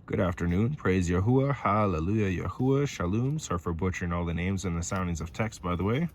Good afternoon. Praise Yahuah. Hallelujah. Yahuah. Shalum. Sorry for butchering all the names and the soundings of text, by the way.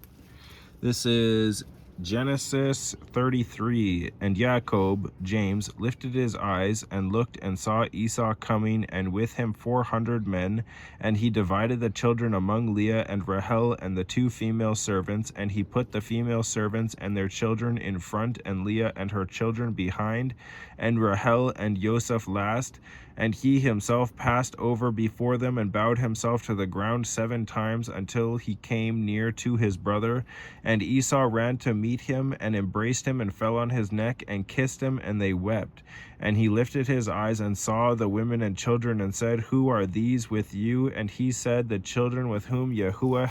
This is Genesis 33. And Jacob, James, lifted his eyes and looked and saw Esau coming, and with him 400 men. And he divided the children among Leah and Rachel and the two female servants. And he put the female servants and their children in front, and Leah and her children behind, and Rachel and Joseph last. And he himself passed over before them and bowed himself to the ground 7 times until he came near to his brother. And Esau ran to meet him and embraced him and fell on his neck and kissed him, and they wept. And he lifted his eyes and saw the women and children and said, Who are these with you? And he said, The children with whom Yahuah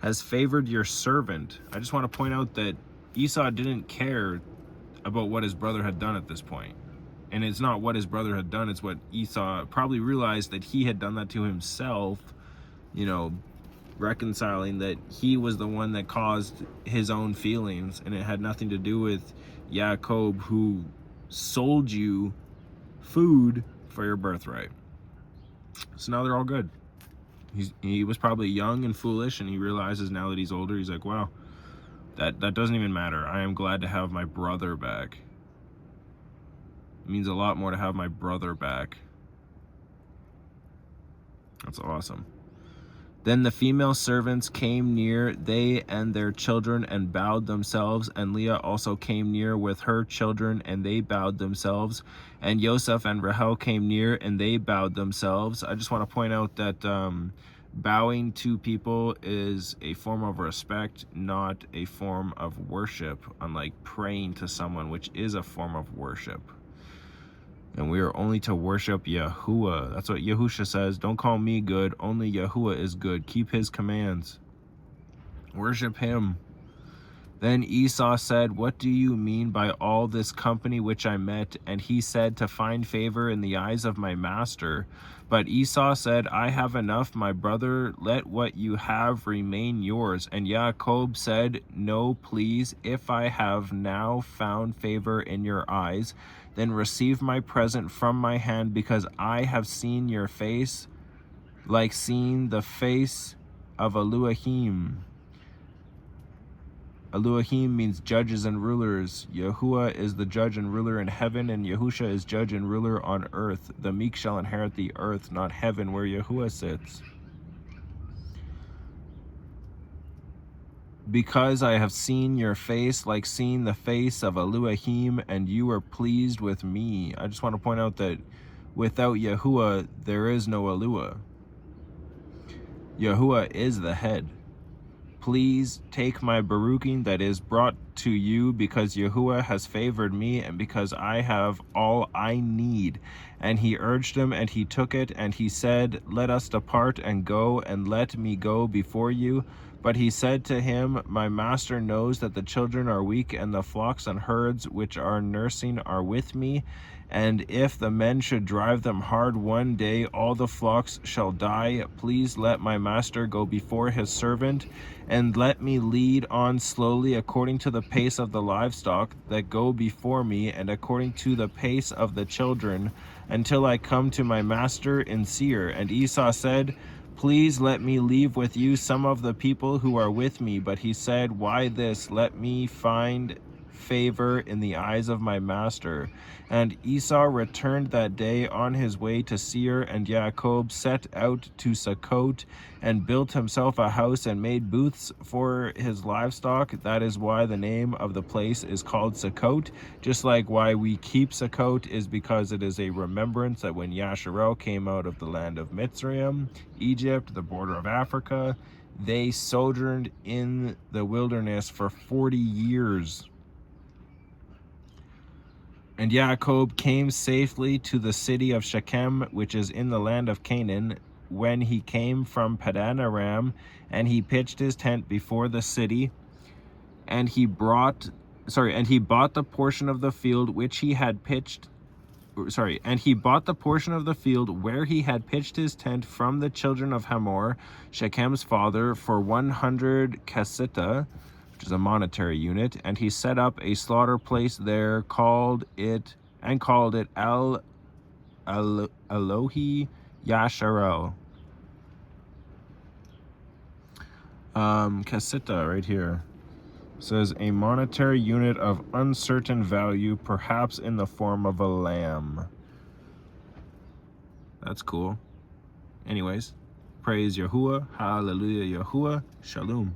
has favored your servant. I just want to point out that Esau didn't care about what his brother had done at this point. And it's not what his brother had done, it's what Esau probably realized that he had done that to himself, reconciling that he was the one that caused his own feelings, and it had nothing to do with Jacob, who sold you food for your birthright. So now they're all good. He was probably young and foolish, and he realizes now that he's older, he's like, wow, that doesn't even matter. I am glad to have my brother back. It means a lot more to have my brother back. That's awesome. Then the female servants came near, they and their children, and bowed themselves. And Leah also came near with her children, and they bowed themselves. And Joseph and Rachel came near, and they bowed themselves. I just want to point out that bowing to people is a form of respect, not a form of worship, unlike praying to someone, which is a form of worship. And we are only to worship Yahuah. That's what Yahusha says. Don't call me good. Only Yahuah is good. Keep his commands. Worship him. Then Esau said, What do you mean by all this company which I met? And he said, To find favor in the eyes of my master. But Esau said, I have enough, my brother. Let what you have remain yours. And Jacob said, No, please. If I have now found favor in your eyes, then receive my present from my hand, because I have seen your face like seeing the face of Elohim. Elohim means judges and rulers. Yahuah is the judge and ruler in heaven, and Yahusha is judge and ruler on earth. The meek shall inherit the earth, not heaven, where Yahuah sits. Because I have seen your face like seeing the face of Elohim, and you are pleased with me. I just want to point out that without Yahuah, there is no Eluah. Yahuah is the head. Please take my baruching that is brought to you, because Yahuah has favored me, and because I have all I need. And he urged him, and he took it, and he said, Let us depart and go, and let me go before you. But he said to him, My master knows that the children are weak, and the flocks and herds which are nursing are with me. And if the men should drive them hard one day, all the flocks shall die. Please let my master go before his servant, and let me lead on slowly according to the pace of the livestock that go before me, and according to the pace of the children, until I come to my master in Seir. And Esau said, Please let me leave with you some of the people who are with me. But he said, Why this? Let me find favor in the eyes of my master. And Esau returned that day on his way to Seir, and Jacob set out to Sukkot, and built himself a house and made booths for his livestock. That is why the name of the place is called Sukkot. Just like why we keep Sukkot is because it is a remembrance that when Yasharel came out of the land of Mitzrayim, Egypt, the border of Africa, they sojourned in the wilderness for 40 years. And Jacob came safely to the city of Shechem, which is in the land of Canaan, when he came from Padan Aram, and he pitched his tent before the city. And he bought the portion of the field which he had pitched. And he bought the portion of the field where he had pitched his tent from the children of Hamor, Shechem's father, for 100 kesita, which is a monetary unit, and he set up a slaughter place there, called it Elohi Yasharel. Kasita right here says a monetary unit of uncertain value, perhaps in the form of a lamb. That's cool. Anyways, praise Yahuah. Hallelujah, Yahuah. Shalom.